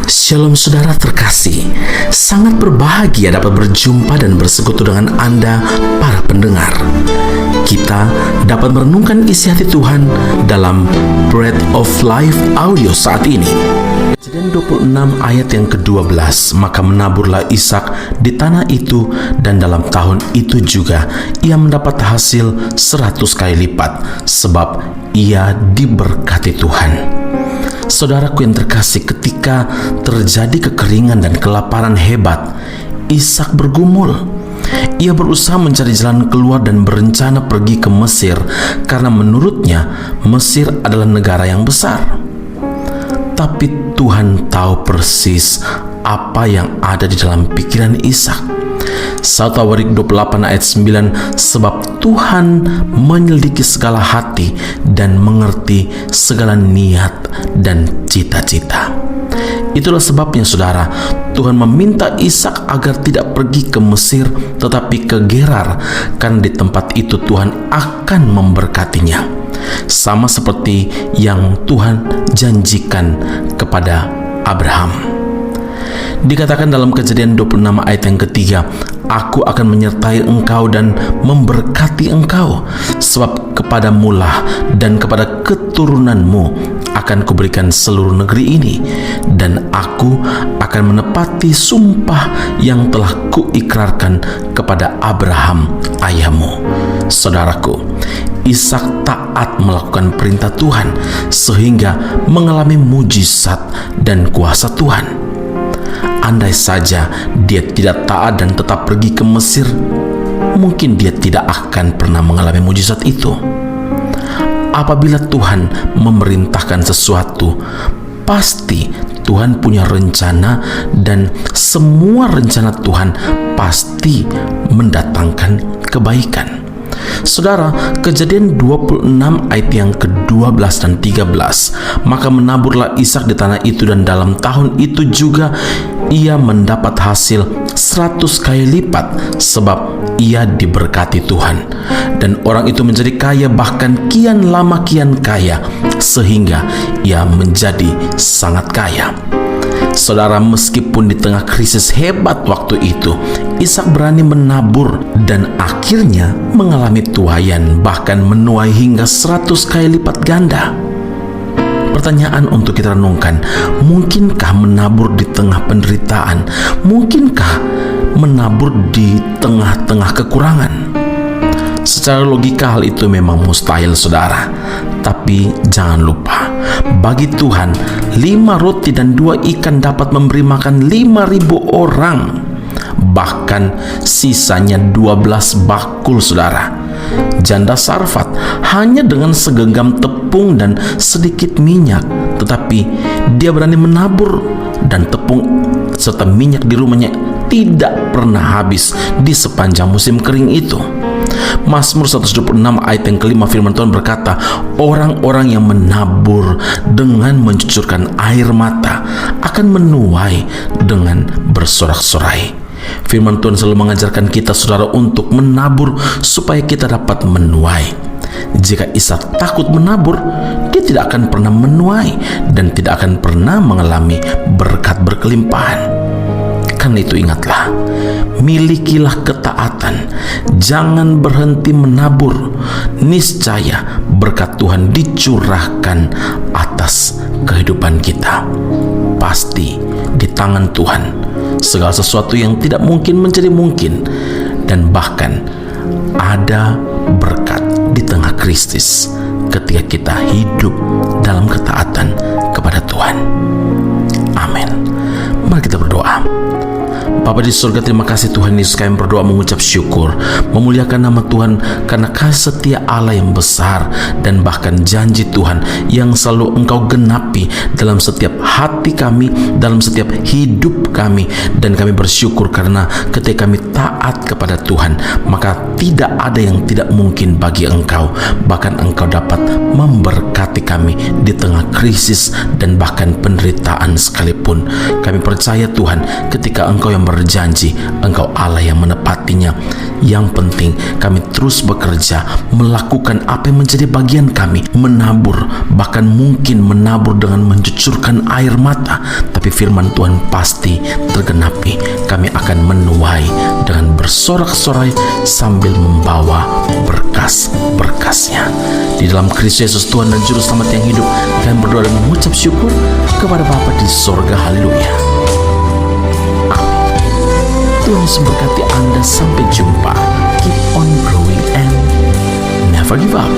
Shalom saudara terkasih, sangat berbahagia dapat berjumpa dan bersekutu dengan Anda para pendengar. Kita dapat merenungkan isi hati Tuhan dalam Bread of Life audio saat ini. Kejadian 26 ayat yang ke-12, maka menaburlah Ishak di tanah itu, dan dalam tahun itu juga ia mendapat hasil 100 kali lipat, sebab ia diberkati Tuhan. Saudaraku yang terkasih, ketika terjadi kekeringan dan kelaparan hebat, Ishak bergumul. Ia berusaha mencari jalan keluar dan berencana pergi ke Mesir, karena menurutnya Mesir adalah negara yang besar. Tapi Tuhan tahu persis apa yang ada di dalam pikiran Ishak. 1 Tawarik 28 ayat 9, sebab Tuhan menyelidiki segala hati dan mengerti segala niat dan cita-cita. Itulah sebabnya saudara, Tuhan meminta Ishak agar tidak pergi ke Mesir tetapi ke Gerar, karena di tempat itu Tuhan akan memberkatinya, sama seperti yang Tuhan janjikan kepada Abraham. Dikatakan dalam Kejadian 26 ayat yang ketiga, Aku akan menyertai engkau dan memberkati engkau, sebab kepadamulah dan kepada keturunanmu akan kuberikan seluruh negeri ini, dan aku akan menepati sumpah yang telah kuikrarkan kepada Abraham ayahmu. Saudaraku, Ishak taat melakukan perintah Tuhan sehingga mengalami mujizat dan kuasa Tuhan. Andai saja dia tidak taat dan tetap pergi ke Mesir, mungkin dia tidak akan pernah mengalami mujizat itu. Apabila Tuhan memerintahkan sesuatu, pasti Tuhan punya rencana, dan semua rencana Tuhan pasti mendatangkan kebaikan. Saudara, Kejadian 26 ayat yang ke-12 dan 13, maka menaburlah Ishak di tanah itu, dan dalam tahun itu juga ia mendapat hasil 100 kali lipat, sebab ia diberkati Tuhan. Dan orang itu menjadi kaya, bahkan kian lama kian kaya, sehingga ia menjadi sangat kaya. Saudara, meskipun di tengah krisis hebat waktu itu, Ishak berani menabur dan akhirnya mengalami tuaian, bahkan menuai hingga 100 kali lipat ganda. Pertanyaan untuk kita renungkan, mungkinkah menabur di tengah penderitaan? Mungkinkah menabur di tengah-tengah kekurangan? Secara logika hal itu memang mustahil saudara. Tapi jangan lupa, bagi Tuhan 5 roti dan 2 ikan dapat memberi makan 5.000 orang. Bahkan sisanya 12 bakul saudara. Janda Sarfat hanya dengan segenggam tepung dan sedikit minyak, tetapi dia berani menabur, dan tepung serta minyak di rumahnya tidak pernah habis di sepanjang musim kering itu. Mazmur 126 ayat yang ke-5 firman Tuhan berkata, orang-orang yang menabur dengan mencucurkan air mata akan menuai dengan bersorak-sorai. Firman Tuhan selalu mengajarkan kita saudara untuk menabur supaya kita dapat menuai. Jika Ishak takut menabur, dia tidak akan pernah menuai dan tidak akan pernah mengalami berkat berkelimpahan. Karena itu ingatlah, milikilah ketaatan, jangan berhenti menabur. Niscaya berkat Tuhan dicurahkan atas kehidupan kita. Pasti di tangan Tuhan segala sesuatu yang tidak mungkin menjadi mungkin, dan bahkan ada berkat di tengah krisis ketika kita hidup dalam ketaatan kepada Tuhan. Amin. Mari kita berdoa. Bapa di surga, terima kasih Tuhan Yesus, kami berdoa mengucap syukur, memuliakan nama Tuhan karena kasih setia Allah yang besar, dan bahkan janji Tuhan yang selalu Engkau genapi dalam setiap hati kami, dalam setiap hidup kami. Dan kami bersyukur karena ketika kami taat kepada Tuhan, maka tidak ada yang tidak mungkin bagi Engkau. Bahkan Engkau dapat memberkati kami di tengah krisis dan bahkan penderitaan sekalipun. Kami percaya Tuhan, ketika Engkau yang berjanji Engkau Allah yang menepatinya. Yang penting kami terus bekerja, melakukan apa yang menjadi bagian kami, menabur, bahkan mungkin menabur dengan mencucurkan air mata, tapi firman Tuhan pasti tergenapi. Kami akan menuai dengan bersorak-sorai sambil membawa berkas-berkasnya. Di dalam Kristus Yesus Tuhan dan Juru Selamat yang hidup, kami berdoa dan mengucap syukur kepada Bapa di sorga. Haleluya. Amin. Tuhan Yesus memberkati Anda. Sampai jumpa. Keep on growing and never give up.